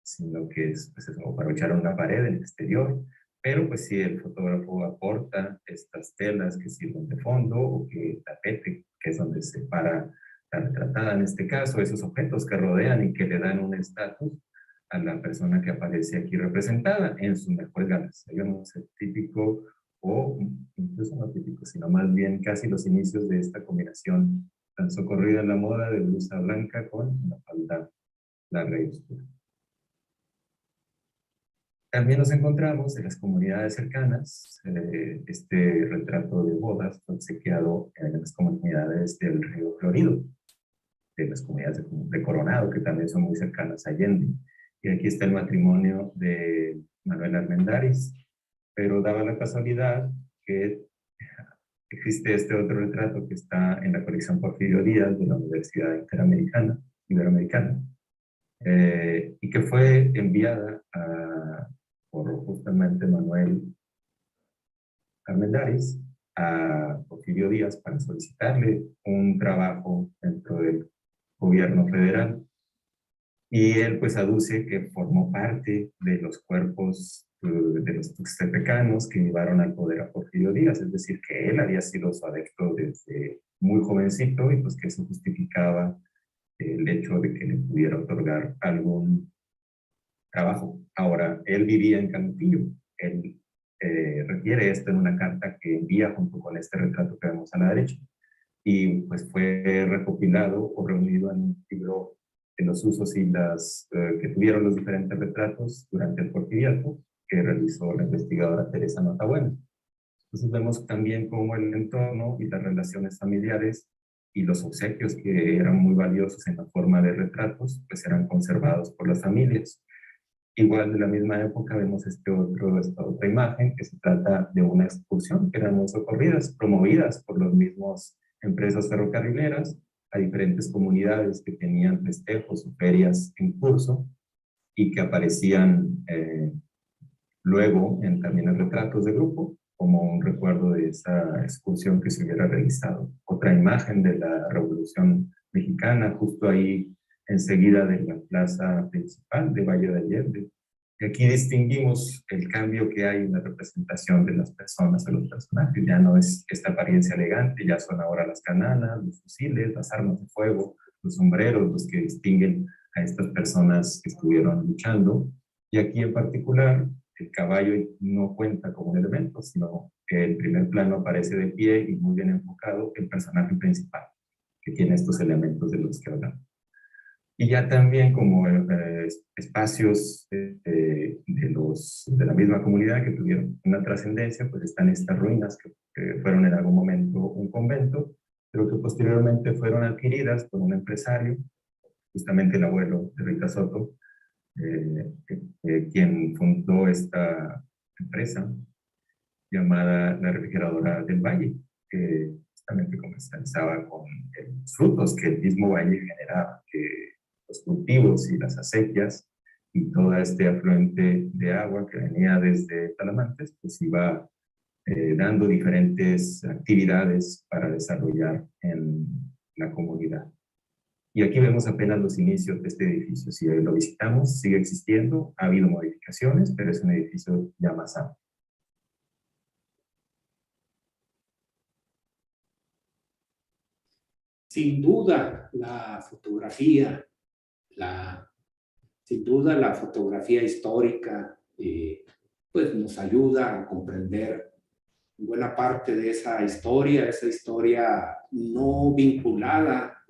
sino que es, pues, aprovecharon una pared en el exterior, pero pues si el fotógrafo aporta estas telas que sirven de fondo o que el tapete, que es donde se para la retratada en este caso, esos objetos que rodean y que le dan un estatus a la persona que aparece aquí representada en sus mejores ganas. Digamos, el típico o incluso no típico, sino más bien casi los inicios de esta combinación tan socorrida en la moda de blusa blanca con una falda larga y oscura. También nos encontramos en las comunidades cercanas, este retrato de bodas fue obsequiado en las comunidades del Río Florido, de las comunidades de Coronado, que también son muy cercanas a Allende. Y aquí está el matrimonio de Manuel Armendáriz, pero daba la casualidad que existe este otro retrato que está en la colección Porfirio Díaz de la Universidad Iberoamericana, y que fue enviada por justamente Manuel Armendáriz a Porfirio Díaz para solicitarle un trabajo dentro del gobierno federal. Y él pues aduce que formó parte de los cuerpos de los tuxtepecanos que llevaron al poder a Porfirio Díaz, es decir, que él había sido su adepto desde muy jovencito y pues que eso justificaba el hecho de que le pudiera otorgar algún trabajo. Ahora, él vivía en Canutillo, él refiere esto en una carta que envía junto con este retrato que vemos a la derecha, y pues fue recopilado o reunido en un libro de los usos y las que tuvieron los diferentes retratos durante el porfiriato que realizó la investigadora Teresa Notabuena. Entonces vemos también cómo el entorno y las relaciones familiares y los obsequios que eran muy valiosos en la forma de retratos, pues eran conservados por las familias. Igual de la misma época vemos esta otra imagen que se trata de una excursión que eran muy socorridas, promovidas por los mismos empresas ferrocarrileras a diferentes comunidades que tenían festejos o ferias en curso y que aparecían luego también en retratos de grupo como un recuerdo de esa excursión que se hubiera realizado. Otra imagen de la Revolución Mexicana, justo ahí enseguida de la plaza principal de Valle de Allende. Y aquí distinguimos el cambio que hay en la representación de las personas, de los personajes. Ya no es esta apariencia elegante, ya son ahora las cananas, los fusiles, las armas de fuego, los sombreros, los que distinguen a estas personas que estuvieron luchando. Y aquí en particular, el caballo no cuenta como un elemento, sino que en primer plano aparece de pie y muy bien enfocado el personaje principal, que tiene estos elementos de los que hablamos. Y ya también como espacios de la misma comunidad que tuvieron una trascendencia, pues están estas ruinas que fueron en algún momento un convento, pero que posteriormente fueron adquiridas por un empresario, justamente el abuelo de Rita Soto, quien fundó esta empresa llamada la Refrigeradora del Valle, que justamente comercializaba con los frutos que el mismo valle generaba, que los cultivos y las acequias y todo este afluente de agua que venía desde Talamantes, pues iba dando diferentes actividades para desarrollar en la comunidad. Y aquí vemos apenas los inicios de este edificio. Si lo visitamos, sigue existiendo, ha habido modificaciones, pero es un edificio ya más amplio. Sin duda, la fotografía, sin duda la fotografía histórica, pues nos ayuda a comprender buena parte de esa historia no vinculada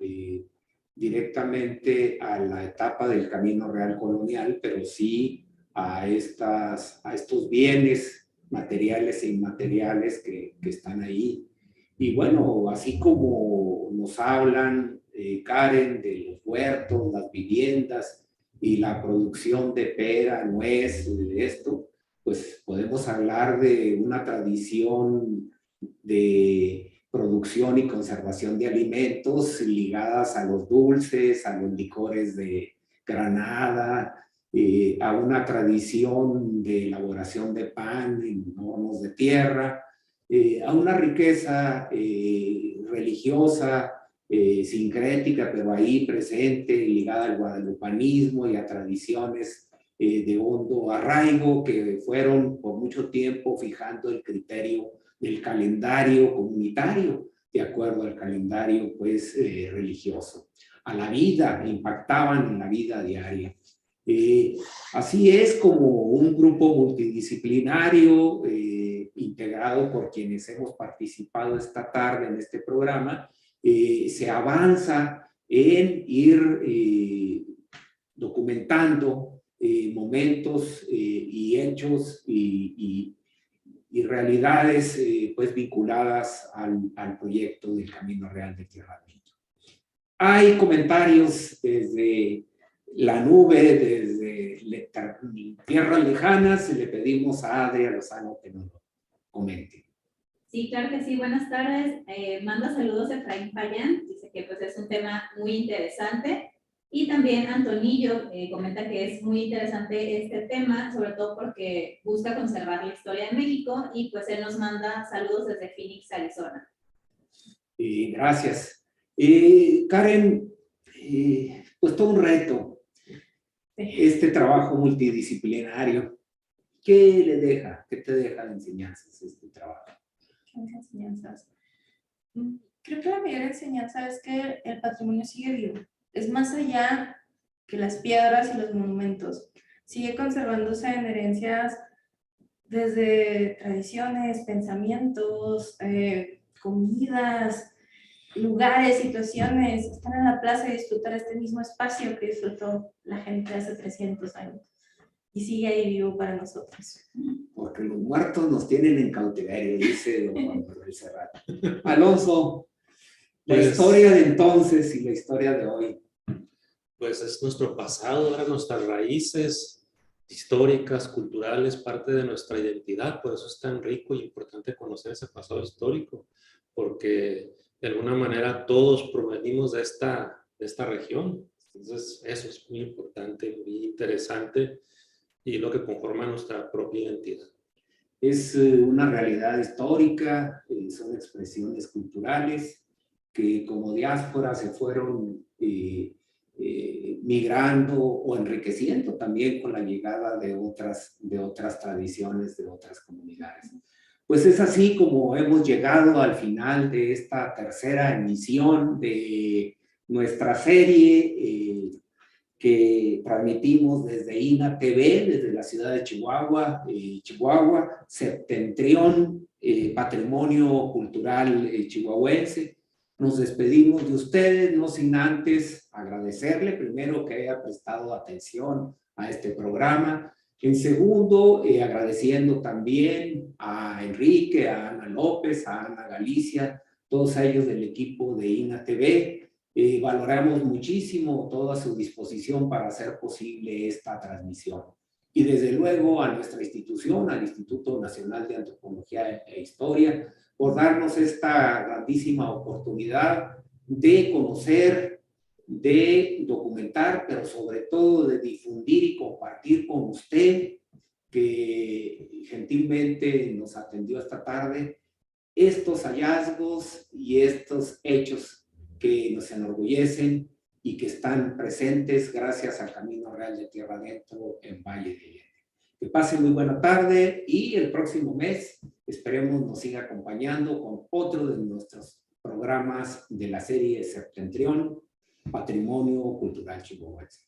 directamente a la etapa del Camino Real Colonial, pero sí a estos bienes materiales e inmateriales que están ahí. Y bueno, así como nos hablan, Karen, de los huertos, las viviendas y la producción de pera, nuez, de esto, pues podemos hablar de una tradición de producción y conservación de alimentos ligadas a los dulces, a los licores de granada, a una tradición de elaboración de pan en hornos de tierra, a una riqueza religiosa, sincrética, pero ahí presente, ligada al guadalupanismo y a tradiciones de hondo arraigo que fueron por mucho tiempo fijando el criterio del calendario comunitario, de acuerdo al calendario pues, religioso, a la vida, impactaban en la vida diaria. Así es como un grupo multidisciplinario integrado por quienes hemos participado esta tarde en este programa, se avanza en ir documentando momentos y hechos y realidades pues vinculadas al proyecto del Camino Real de Tierra Adentro. Hay comentarios desde la nube, desde tierras lejanas, y le pedimos a Adria Lozano que nos lo comente. Sí, claro que sí, buenas tardes. Manda saludos a Efraín Payán, dice que pues es un tema muy interesante. Y también Antonillo comenta que es muy interesante este tema, sobre todo porque busca conservar la historia de México y pues él nos manda saludos desde Phoenix, Arizona. Gracias. Karen, pues todo un reto, este trabajo multidisciplinario. ¿Qué le deja? ¿Qué te deja de enseñanzas este trabajo? ¿Qué enseñanzas? Creo que la mayor enseñanza es que el patrimonio sigue vivo. Es más allá que las piedras y los monumentos. Sigue conservándose en herencias desde tradiciones, pensamientos, comidas, lugares, situaciones. Estar en la plaza y disfrutar este mismo espacio que disfrutó la gente hace 300 años. Y sigue ahí vivo para nosotros. Porque los muertos nos tienen en cautiverio, dice don Juan Manuel Serrat. Alonso, la historia de entonces y la historia de hoy. Pues es nuestro pasado, ahora nuestras raíces históricas, culturales, parte de nuestra identidad. Por eso es tan rico y importante conocer ese pasado histórico, porque de alguna manera todos provenimos de esta región. Entonces eso es muy importante, muy interesante y lo que conforma nuestra propia identidad. Es una realidad histórica, son expresiones culturales que como diáspora se fueron migrando o enriqueciendo también con la llegada de otras tradiciones, de otras comunidades. Pues es así como hemos llegado al final de esta tercera emisión de nuestra serie que transmitimos desde INA TV, desde la ciudad de Chihuahua, Septentrión, Patrimonio Cultural Chihuahuense. Nos despedimos de ustedes, no sin antes agradecerle primero que haya prestado atención a este programa. En segundo, agradeciendo también a Enrique, a Ana López, a Ana Galicia, todos ellos del equipo de INA TV. Valoramos muchísimo toda su disposición para hacer posible esta transmisión. Y desde luego a nuestra institución, al Instituto Nacional de Antropología e Historia, por darnos esta grandísima oportunidad de conocer, de documentar, pero sobre todo de difundir y compartir con usted, que gentilmente nos atendió esta tarde, estos hallazgos y estos hechos que nos enorgullecen y que están presentes gracias al Camino Real de Tierra Adentro en Valle de Allende. Que pasen muy buena tarde y el próximo mes esperemos nos siga acompañando con otro de nuestros programas de la serie Septentrión, Patrimonio Cultural Chihuahuense.